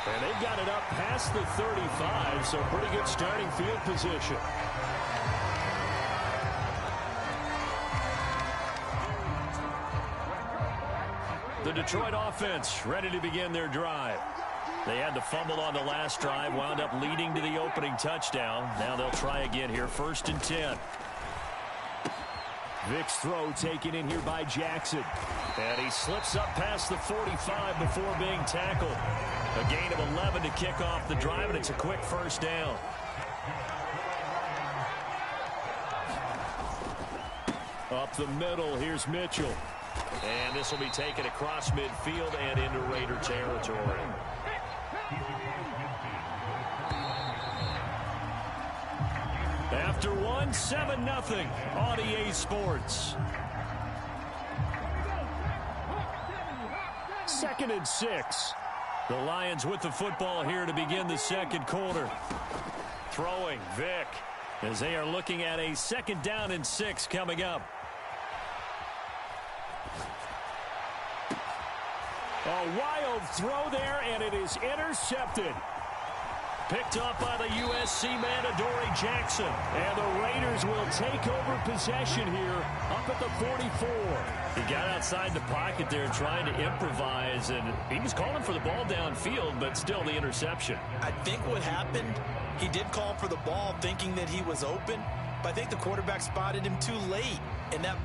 And they've got it up past the 35, so pretty good starting field position. The Detroit offense ready to begin their drive. They had the fumble on the last drive, wound up leading to the opening touchdown. Now they'll try again here, 1st and 10. Vick's throw taken in here by Jackson. And he slips up past the 45 before being tackled. A gain of 11 to kick off the drive, and it's a quick 1st down. Up the middle, here's Mitchell. And this will be taken across midfield and into Raider territory. After one, 7-0 on EA Sports. 2nd and 6. The Lions with the football here to begin the second quarter. Throwing, Vick, as they are looking at a 2nd down and 6 coming up. A wild throw there, and it is intercepted. Picked up by the USC man, Adoree Jackson. And the Raiders will take over possession here up at the 44. He got outside the pocket there trying to improvise, and he was calling for the ball downfield, but still the interception. I think what happened, he did call for the ball thinking that he was open, but I think the quarterback spotted him too late. And that...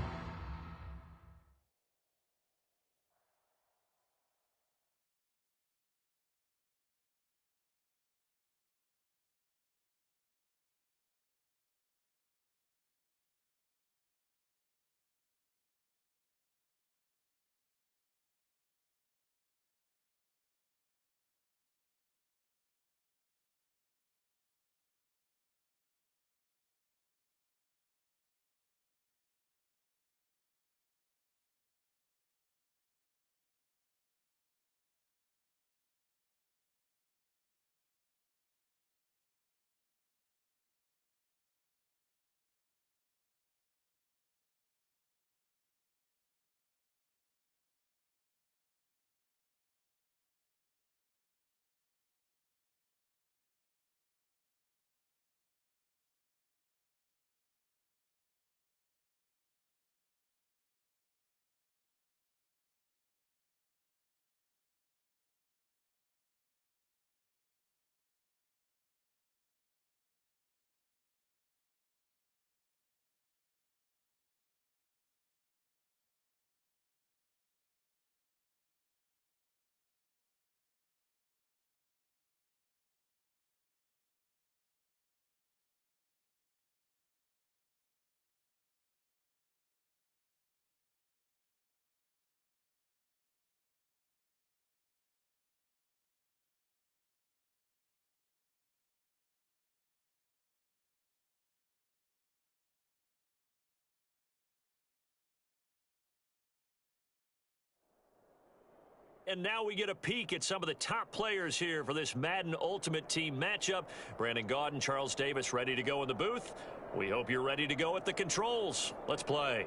And now we get a peek at some of the top players here for this Madden Ultimate Team matchup. Brandon Gaudin, Charles Davis ready to go in the booth. We hope you're ready to go at the controls. Let's play.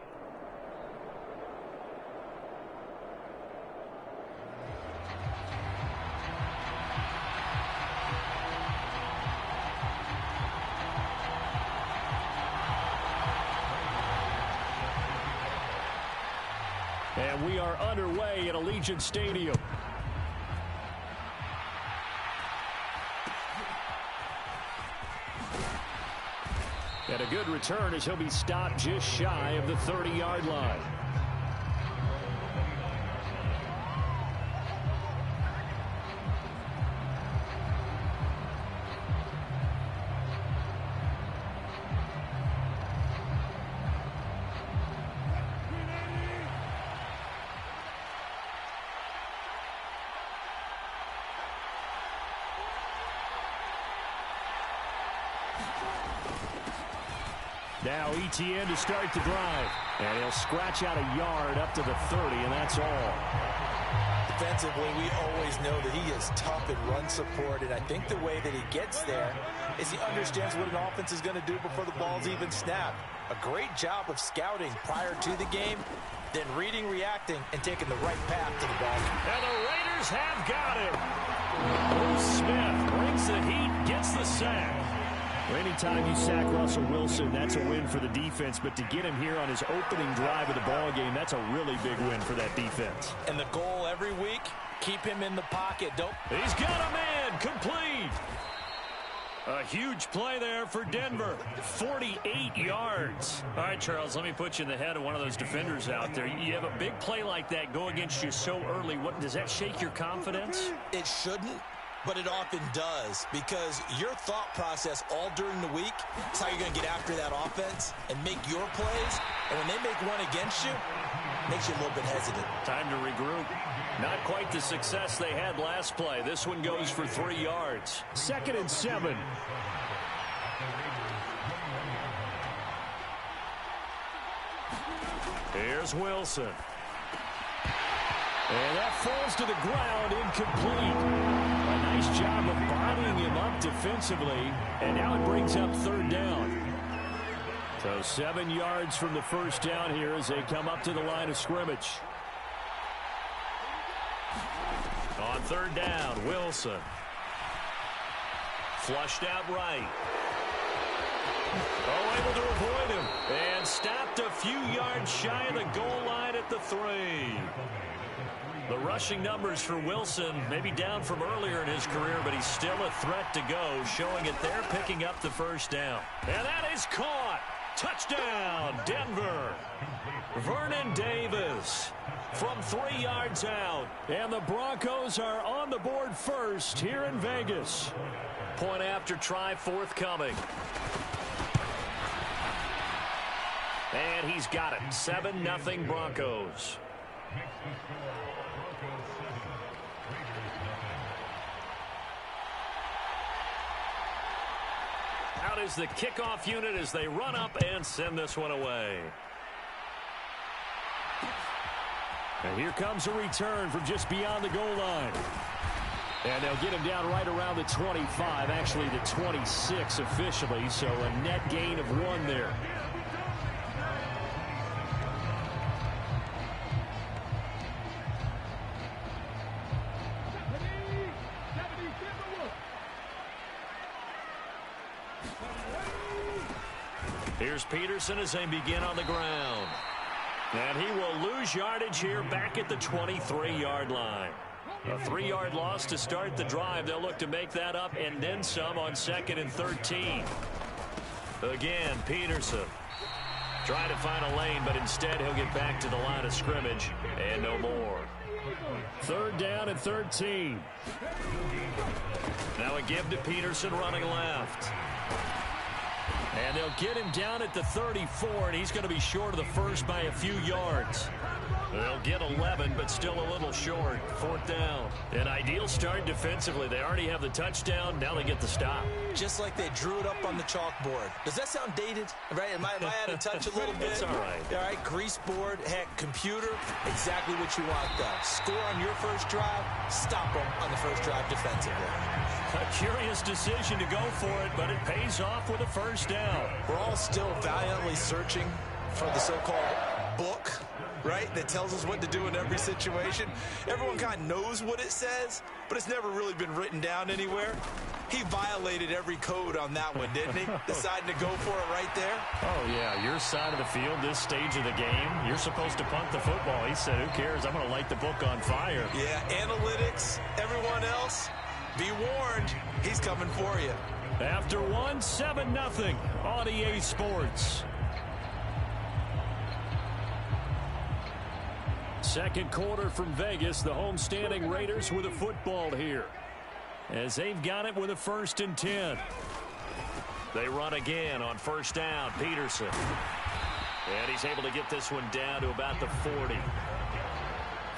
And we are underway at Allegiant Stadium. And a good return as he'll be stopped just shy of the 30-yard line. Now Etienne to start the drive. And he'll scratch out a yard up to the 30, and that's all. Defensively, we always know that he is tough in run support, and I think the way that he gets there is he understands what an offense is going to do before the ball's even snapped. A great job of scouting prior to the game, then reading, reacting, and taking the right path to the ball. And the Raiders Raiders have got it. Bruce Smith brings the heat, gets the sack. Anytime you sack Russell Wilson, that's a win for the defense. But to get him here on his opening drive of the ballgame, that's a really big win for that defense. And the goal every week, keep him in the pocket. He's got a man, complete. A huge play there for Denver. 48 yards. All right, Charles, let me put you in the head of one of those defenders out there. You have a big play like that go against you so early. What does that shake your confidence? It shouldn't, but it often does, because your thought process all during the week is how you're going to get after that offense and make your plays. And when they make one against you, it makes you a little bit hesitant. Time to regroup. Not quite the success they had last play. This one goes for 3 yards. 2nd and 7. Here's Wilson. And that falls to the ground, incomplete. A nice job of bodying him up defensively. And now it brings up 3rd down. So 7 yards from the first down here as they come up to the line of scrimmage. On 3rd down, Wilson. Flushed out right. Oh, able to avoid him. And stopped a few yards shy of the goal line at the 3. The rushing numbers for Wilson maybe down from earlier in his career, but he's still a threat to go, showing it there, picking up the first down. And that is caught. Touchdown, Denver. Vernon Davis from 3 yards out. And the Broncos are on the board first here in Vegas. Point after try forthcoming. And he's got it. 7-0 Broncos. Out is the kickoff unit as they run up and send this one away. And here comes a return from just beyond the goal line. And they'll get him down right around the 25, actually the 26 officially, so a net gain of 1 there. Here's Peterson as they begin on the ground. And he will lose yardage here back at the 23-yard line. A 3-yard loss to start the drive. They'll look to make that up and then some on 2nd and 13. Again, Peterson trying to find a lane, but instead he'll get back to the line of scrimmage and no more. 3rd down and 13. Now a give to Peterson running left. And they'll get him down at the 34, and he's going to be short of the first by a few yards. They'll get 11, but still a little short. 4th down. An ideal start defensively. They already have the touchdown. Now they get the stop. Just like they drew it up on the chalkboard. Does that sound dated? Right? Am I out of touch a little bit? It's all right. All right, grease board, heck, computer, exactly what you want though. Score on your first drive, stop them on the first drive defensively. A curious decision to go for it, but it pays off with a first down. We're all still valiantly searching for the so-called book, right, that tells us what to do in every situation. Everyone kind of knows what it says, but it's never really been written down anywhere. He violated every code on that one, didn't he? Deciding to go for it right there. Oh, yeah, your side of the field, this stage of the game, you're supposed to punt the football. He said, who cares? I'm going to light the book on fire. Yeah, analytics, everyone else, be warned, he's coming for you. After 7-0 on EA Sports. Second quarter from Vegas, the homestanding Raiders with a football here. As they've got it with a 1st and 10. They run again on 1st down, Peterson. And he's able to get this one down to about the 40.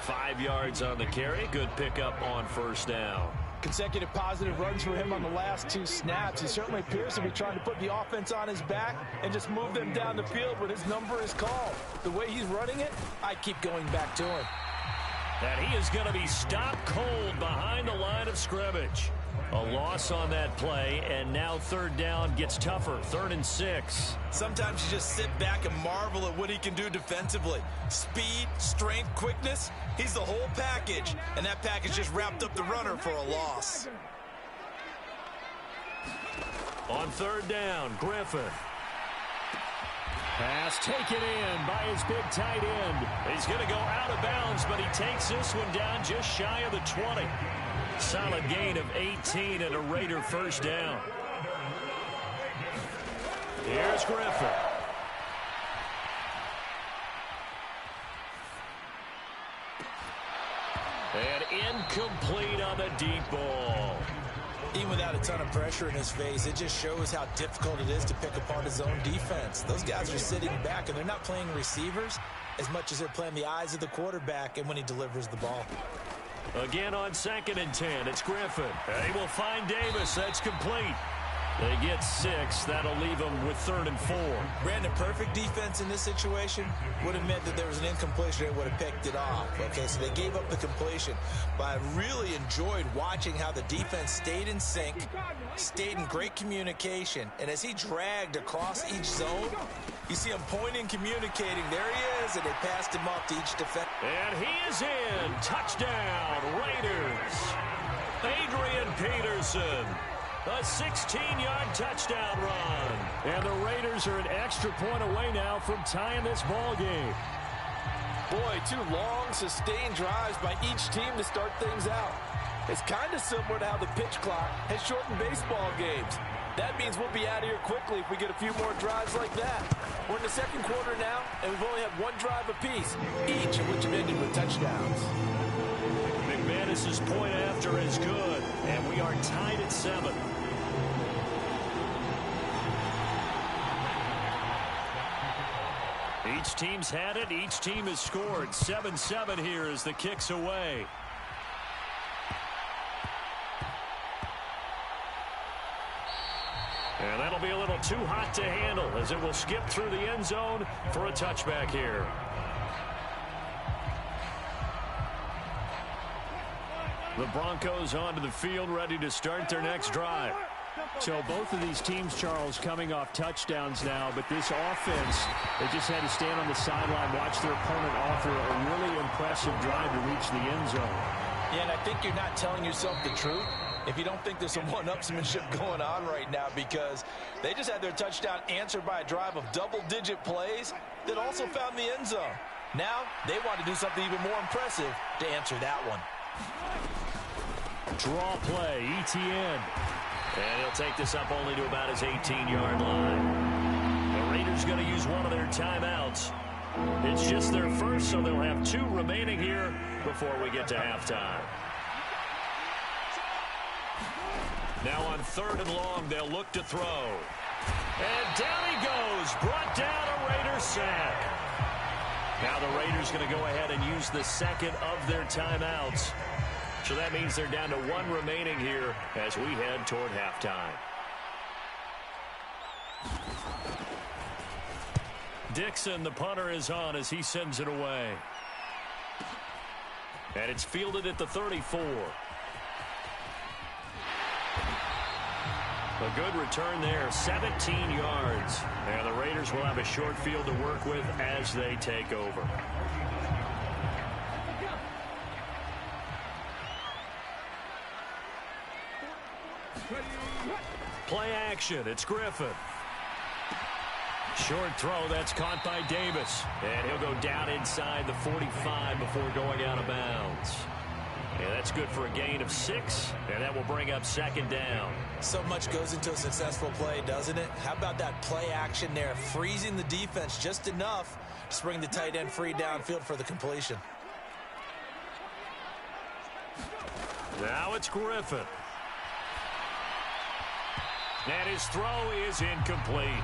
5 yards on the carry. Good pickup on 1st down. Consecutive positive runs for him on the last 2 snaps. He certainly appears to be trying to put the offense on his back and just move them down the field when his number is called. The way he's running it, I keep going back to him. And he is going to be stopped cold behind the line of scrimmage. A loss on that play, and now third down gets tougher. 3rd and 6. Sometimes you just sit back and marvel at what he can do defensively. Speed, strength, quickness, he's the whole package. And that package just wrapped up the runner for a loss. On 3rd down, Griffin. Pass taken in by his big tight end. He's going to go out of bounds, but he takes this one down just shy of the 20. Solid gain of 18 and a Raider first down. Here's Griffin. And incomplete on the deep ball. Even without a ton of pressure in his face, it just shows how difficult it is to pick apart his own defense. Those guys are sitting back, and they're not playing receivers as much as they're playing the eyes of the quarterback and when he delivers the ball. Again on 2nd and 10, it's Griffin. They will find Davis. That's complete. They get 6. That'll leave them with 3rd and 4. Brandon, perfect defense in this situation would have meant that there was an incompletion. They would have picked it off. Okay, so they gave up the completion. But I really enjoyed watching how the defense stayed in sync, stayed in great communication. And as he dragged across each zone, you see him pointing, communicating. There he is, and they passed him off to each defender. And he is in. Touchdown, Raiders. Adrian Peterson. A 16-yard touchdown run. And the Raiders are an extra point away now from tying this ball game. Boy, 2 long, sustained drives by each team to start things out. It's kind of similar to how the pitch clock has shortened baseball games. That means we'll be out of here quickly if we get a few more drives like that. We're in the 2nd quarter now, and we've only had 1 drive apiece, each of which have ended with touchdowns. McManus's point after is good, and we are tied at 7. Each team's had it. Each team has scored. 7-7 here as the kick's away. And that'll be a little too hot to handle as it will skip through the end zone for a touchback here. The Broncos onto the field, ready to start their next drive. So both of these teams, Charles, coming off touchdowns now, but this offense, they just had to stand on the sideline, watch their opponent offer a really impressive drive to reach the end zone. Yeah, and I think you're not telling yourself the truth if you don't think there's some one-upsmanship going on right now, because they just had their touchdown answered by a drive of double-digit plays that also found the end zone. Now they want to do something even more impressive to answer that one. Draw play, ETN. And he'll take this up only to about his 18-yard line. The Raiders going to use one of their timeouts. It's just their first, so they'll have 2 remaining here before we get to halftime. Now on 3rd and long, they'll look to throw. And down he goes, brought down a Raider sack. Now the Raiders going to go ahead and use the 2nd of their timeouts. So that means they're down to 1 remaining here as we head toward halftime. Dixon, the punter, is on as he sends it away. And it's fielded at the 34. A good return there, 17 yards. And the Raiders will have a short field to work with as they take over. Play action, it's Griffin. Short throw, that's caught by Davis. And he'll go down inside the 45 before going out of bounds. And that's good for a gain of 6, and that will bring up 2nd down. So much goes into a successful play, doesn't it? How about that play action there, freezing the defense just enough to bring the tight end free downfield for the completion. Now it's Griffin. And his throw is incomplete.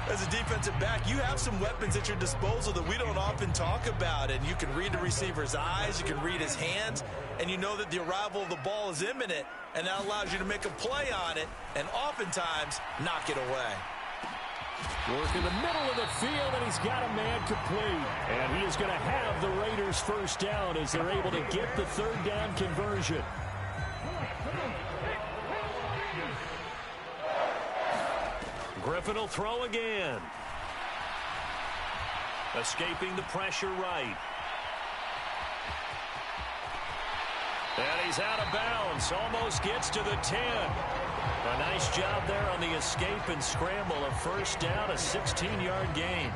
As a defensive back, you have some weapons at your disposal that we don't often talk about. And you can read the receiver's eyes, you can read his hands, and you know that the arrival of the ball is imminent. And that allows you to make a play on it and oftentimes knock it away. Work in the middle of the field, and he's got a man complete. And he is going to have the Raiders first down as they're able to get the 3rd down conversion. Griffin will throw again. Escaping the pressure right. And he's out of bounds. Almost gets to the 10. A nice job there on the escape and scramble. A first down, a 16-yard gain.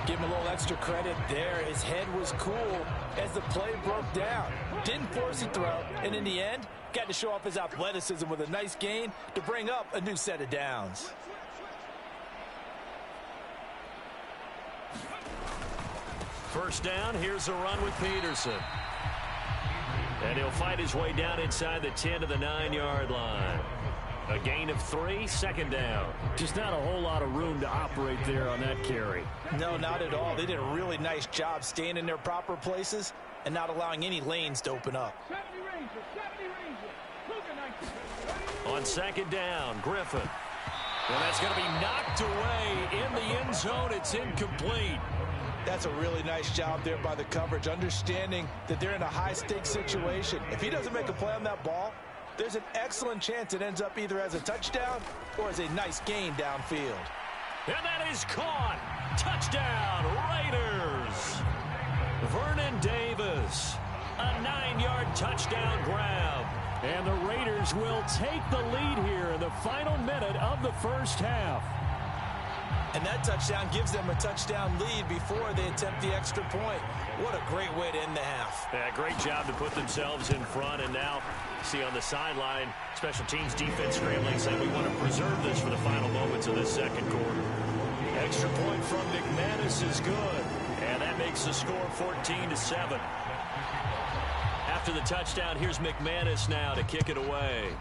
Give him a little extra credit there. His head was cool as the play broke down. Didn't force a throw, and in the end, got to show off his athleticism with a nice gain to bring up a new set of downs. First down, here's a run with Peterson. And he'll fight his way down inside the 10 to the 9-yard line. A gain of 3, second down. Just not a whole lot of room to operate there on that carry. No, not at all. They did a really nice job staying in their proper places and not allowing any lanes to open up. On second down, Griffin. Well, that's going to be knocked away in the end zone. It's incomplete. That's a really nice job there by the coverage, understanding that they're in a high-stakes situation. If he doesn't make a play on that ball, there's an excellent chance it ends up either as a touchdown or as a nice gain downfield. And that is caught. Touchdown, Raiders. Vernon Davis. A 9-yard touchdown grab. And the Raiders will take the lead here in the final minute of the first half. And that touchdown gives them a touchdown lead before they attempt the extra point. What a great way to end the half. Yeah, great job to put themselves in front. And now, see on the sideline, special teams defense scrambling, saying we want to preserve this for the final moments of this second quarter. Extra point from McManus is good. And that makes the score 14-7. After the touchdown, here's McManus now to kick it away.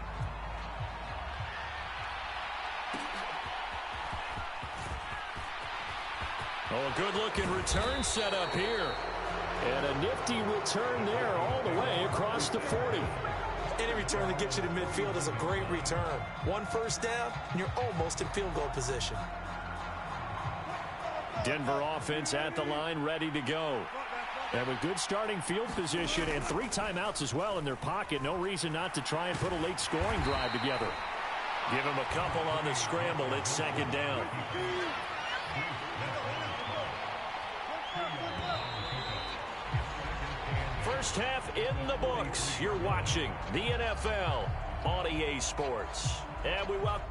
Oh, a good-looking return set up here. And a nifty return there all the way across the 40. Any return that gets you to midfield is a great return. One first down, and you're almost in field goal position. Denver offense at the line, ready to go. And with good starting field position and 3 timeouts as well in their pocket, no reason not to try and put a late scoring drive together. Give him a couple on the scramble. It's second down. First half in the books. You're watching the NFL on EA Sports. And we welcome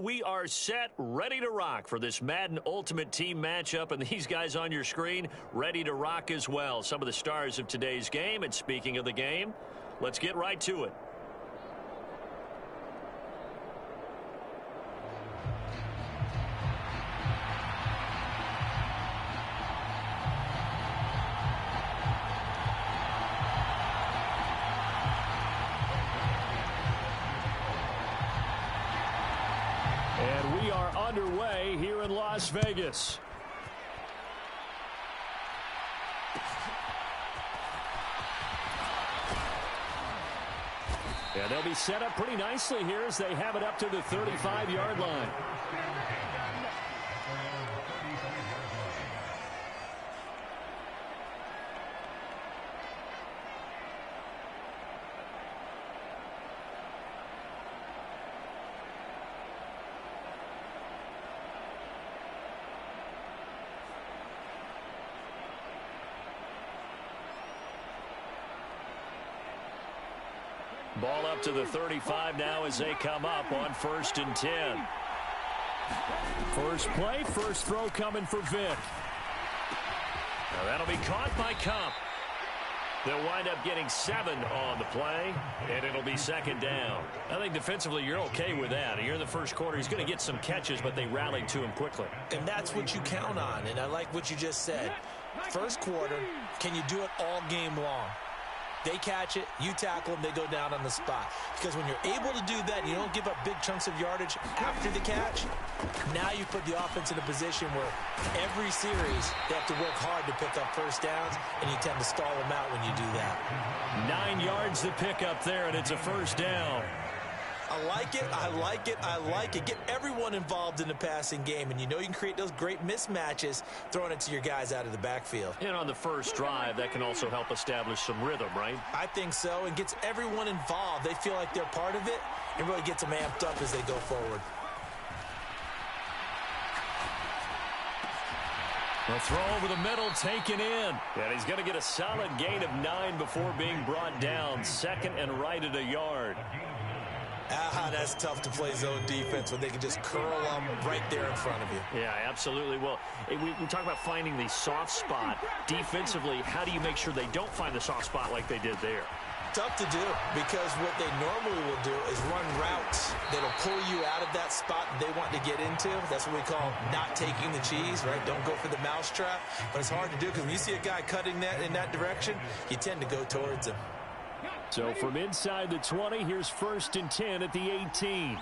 we are set, ready to rock for this Madden Ultimate Team matchup, and these guys on your screen ready to rock as well. Some of the stars of today's game, and speaking of the game, let's get right to it. And we are underway here in Las Vegas. And they'll be set up pretty nicely here as they have it up to the 35-yard line. Ball up to the 35 now as they come up on 1st and 10. First play, first throw coming for Vick. Now that'll be caught by Kupp. They'll wind up getting 7 on the play, and it'll be 2nd down. I think defensively you're okay with that. You're in the first quarter. He's going to get some catches, but they rallied to him quickly. And that's what you count on, and I like what you just said. First quarter, can you do it all game long? They catch it, you tackle them, they go down on the spot. Because when you're able to do that and you don't give up big chunks of yardage after the catch, now you put the offense in a position where every series they have to work hard to pick up first downs, and you tend to stall them out when you do that. 9 yards to pick up there, and it's a first down. I like it, I like it, I like it. Get everyone involved in the passing game, and you know you can create those great mismatches throwing it to your guys out of the backfield. And on the first drive, that can also help establish some rhythm, right? I think so, and gets everyone involved. They feel like they're part of it, and really gets them amped up as they go forward. The throw over the middle, taken in. And he's going to get a solid gain of 9 before being brought down. 2nd and right at a yard. That's tough to play zone defense when they can just curl them right there in front of you. Yeah, absolutely. Well, we talk about finding the soft spot. Defensively, how do you make sure they don't find the soft spot like they did there? Tough to do, because what they normally will do is run routes that'll pull you out of that spot they want to get into. That's what we call not taking the cheese, right? Don't go for the mousetrap. But it's hard to do, because when you see a guy cutting that in that direction, you tend to go towards him. So from inside the 20, here's 1st and 10 at the 18.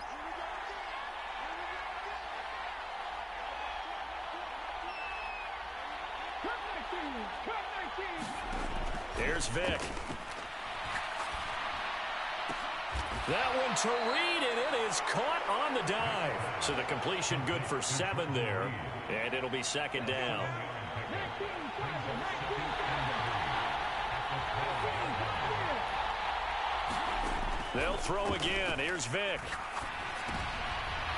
There's Vick. That one to Reed, and it is caught on the dive. So the completion good for 7 there, and it'll be 2nd down. They'll throw again. Here's Vick.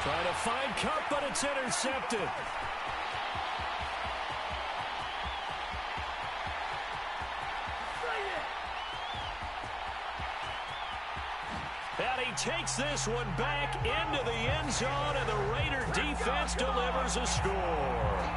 Trying to find Kupp, but it's intercepted. And he takes this one back into the end zone, and the Raider defense delivers a score.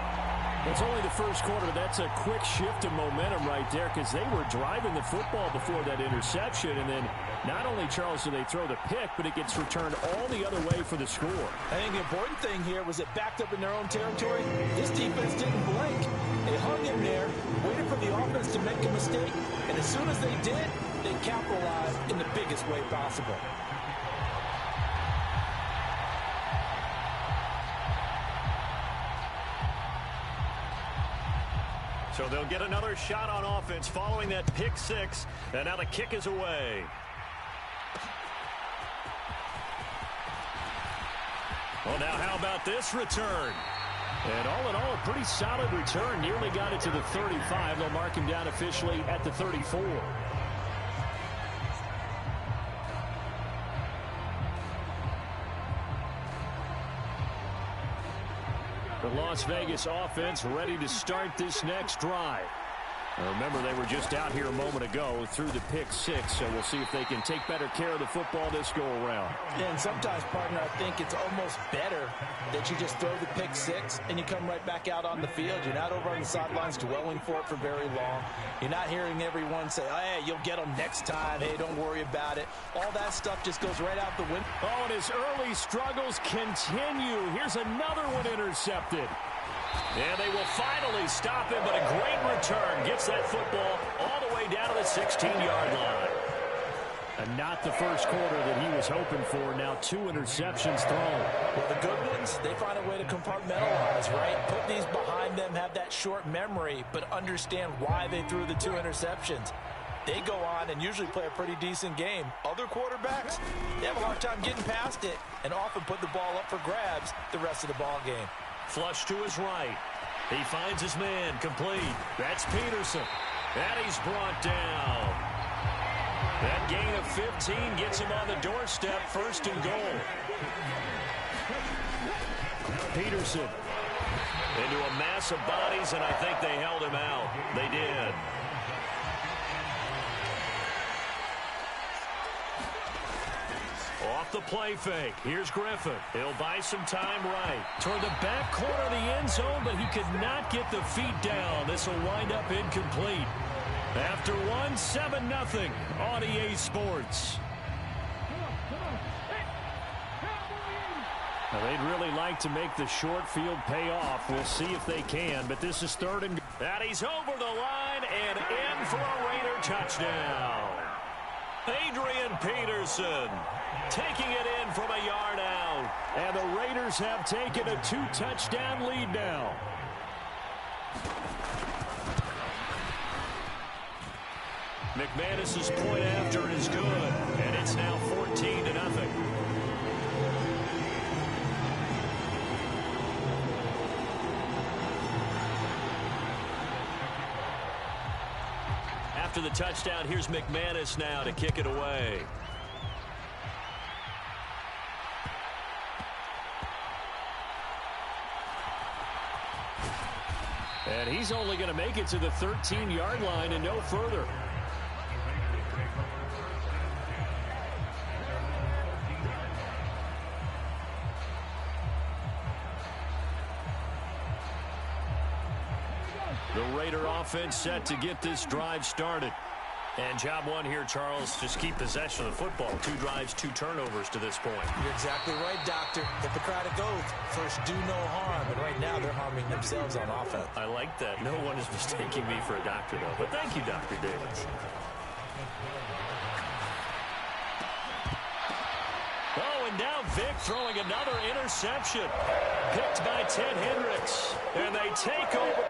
It's only the first quarter. That's a quick shift of momentum right there, because they were driving the football before that interception, and then not only, Charles, do they throw the pick, but it gets returned all the other way for the score. I think the important thing here was it backed up in their own territory. This defense didn't blink. They hung in there, waited for the offense to make a mistake, and as soon as they did, they capitalized in the biggest way possible. So they'll get another shot on offense following that pick 6, and now the kick is away. Well, now how about this return? And all in all, a pretty solid return. Nearly got it to the 35. They'll mark him down officially at the 34. The Las Vegas offense ready to start this next drive. Remember, they were just out here a moment ago through the pick six, so we'll see if they can take better care of the football this go-around. Yeah, and sometimes, partner, I think it's almost better that you just throw the pick six and you come right back out on the field. You're not over on the sidelines dwelling for it for very long. You're not hearing everyone say, oh, hey, you'll get them next time. Hey, don't worry about it. All that stuff just goes right out the window. Oh, and his early struggles continue. Here's another one intercepted. And they will finally stop him, but a great return gets that football all the way down to the 16-yard line. And not the first quarter that he was hoping for. Now 2 interceptions thrown. Well, the good ones, they find a way to compartmentalize, right? Put these behind them, have that short memory, but understand why they threw the 2 interceptions. They go on and usually play a pretty decent game. Other quarterbacks, they have a hard time getting past it and often put the ball up for grabs the rest of the ball game. Flush to his right. He finds his man complete. That's Peterson. And he's brought down. That gain of 15 gets him on the doorstep, 1st and goal. Peterson into a mass of bodies, and I think they held him out. They did. Off the play fake. Here's Griffin. He'll buy some time right. Toward the back corner of the end zone, but he could not get the feet down. This will wind up incomplete. After 7-0 on EA Sports. Now, they'd really like to make the short field pay off. We'll see if they can, but this is 3rd and... And he's over the line and in for a Raider touchdown. Adrian Peterson taking it in from a yard out. And the Raiders have taken a 2-touchdown lead now. McManus's point after is good, and it's now 14-0. After the touchdown, here's McManus now to kick it away. And he's only going to make it to the 13-yard line and no further. The Raider offense set to get this drive started. And job one here, Charles, just keep possession of the football. 2 drives, 2 turnovers to this point. You're exactly right, Doctor. Get the crowd of gold. First, do no harm. And right now, they're harming themselves on offense. I like that. No one is mistaking me for a doctor, though. But thank you, Dr. Davis. Oh, and now Vic throwing another interception. Picked by Ted Hendricks. And they take over.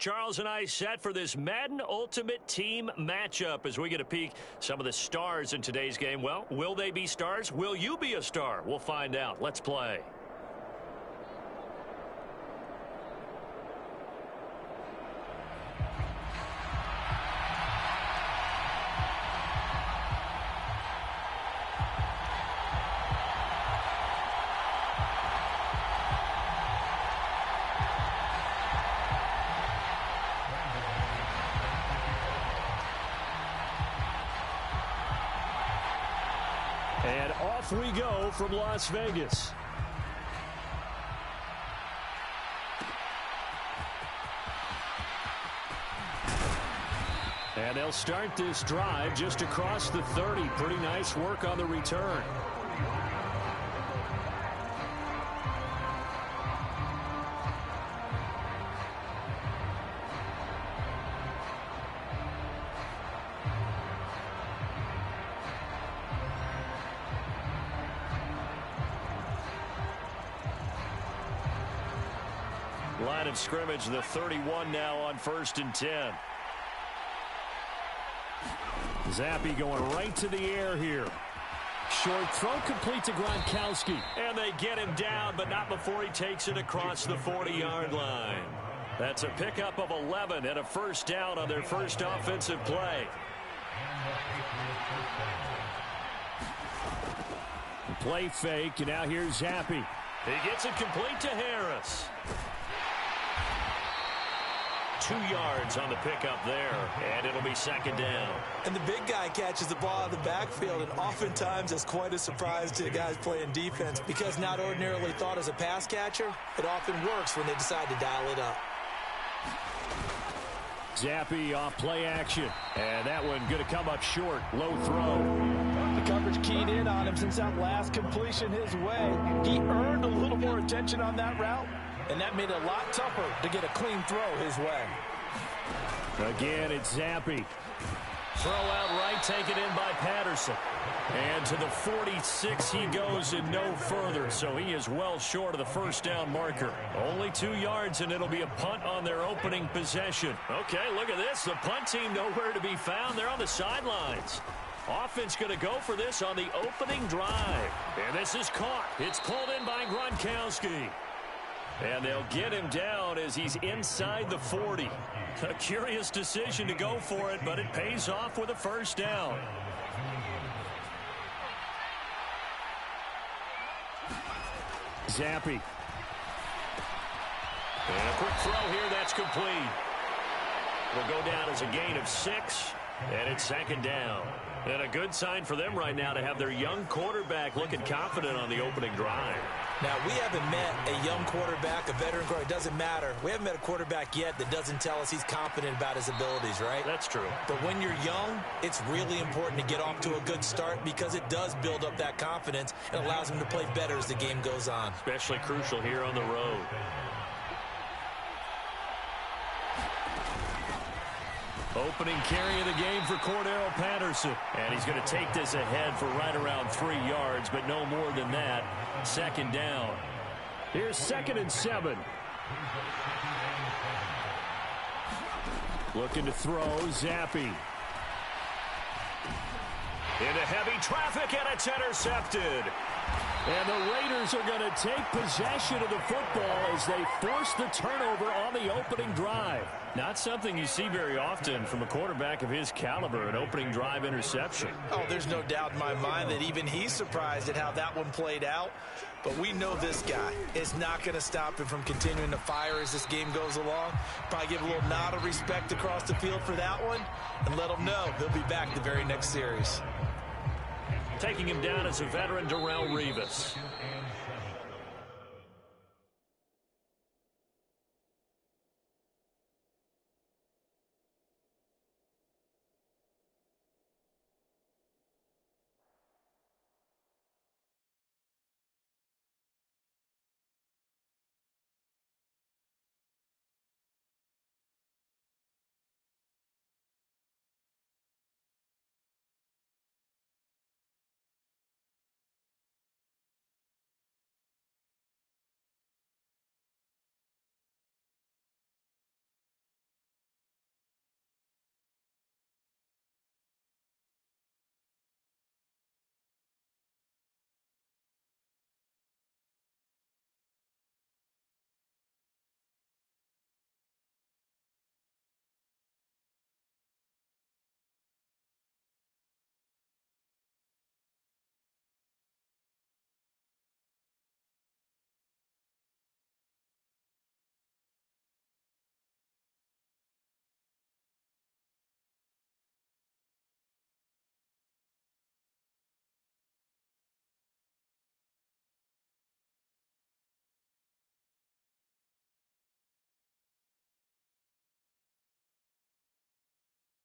Charles and I set for this Madden Ultimate Team matchup as we get a peek some of the stars in today's game. Well, will they be stars? Will you be a star? We'll find out. Let's play. And off we go from Las Vegas. And they'll start this drive just across the 30. Pretty nice work on the return. Line of scrimmage, the 31 now on 1st and 10. Zappe going right to the air here. Short throw complete to Gronkowski. And they get him down, but not before he takes it across the 40-yard line. That's a pickup of 11 and a first down on their first offensive play. Play fake, and now here's Zappe. He gets it complete to Harris. 2 yards on the pickup there, and it'll be 2nd down. And the big guy catches the ball out of the backfield, and oftentimes it's quite a surprise to the guys playing defense because not ordinarily thought as a pass catcher, it often works when they decide to dial it up. Zappe off play action, and that one going to come up short. Low throw. The coverage keyed in on him since that last completion his way. He earned a little more attention on that route, and that made it a lot tougher to get a clean throw his way. Again, it's Zappe. Throw out right, taken in by Patterson. And to the 46 he goes and no further, so he is well short of the first down marker. Only 2 yards, and it'll be a punt on their opening possession. Okay, look at this. The punt team nowhere to be found. They're on the sidelines. Offense going to go for this on the opening drive. And this is caught. It's pulled in by Gronkowski. And they'll get him down as he's inside the 40. A curious decision to go for it, but it pays off with a first down. Zappe. And a quick throw here, that's complete. Will go down as a gain of 6, and it's 2nd down. And a good sign for them right now to have their young quarterback looking confident on the opening drive. Now, we haven't met a young quarterback, a veteran quarterback. It doesn't matter. We haven't met a quarterback yet that doesn't tell us he's confident about his abilities, right? That's true. But when you're young, it's really important to get off to a good start because it does build up that confidence and allows him to play better as the game goes on. Especially crucial here on the road. Opening carry of the game for Cordero Patterson. And he's going to take this ahead for right around 3 yards, but no more than that. 2nd down. Here's 2nd and 7. Looking to throw, Zappe. Into heavy traffic, and it's intercepted. And the Raiders are going to take possession of the football as they force the turnover on the opening drive. Not something you see very often from a quarterback of his caliber, an opening drive interception. Oh, there's no doubt in my mind that even he's surprised at how that one played out. But we know this guy is not going to stop him from continuing to fire as this game goes along. Probably give a little nod of respect across the field for that one and let him know he'll be back the very next series. Taking him down as a veteran, Darrelle Revis.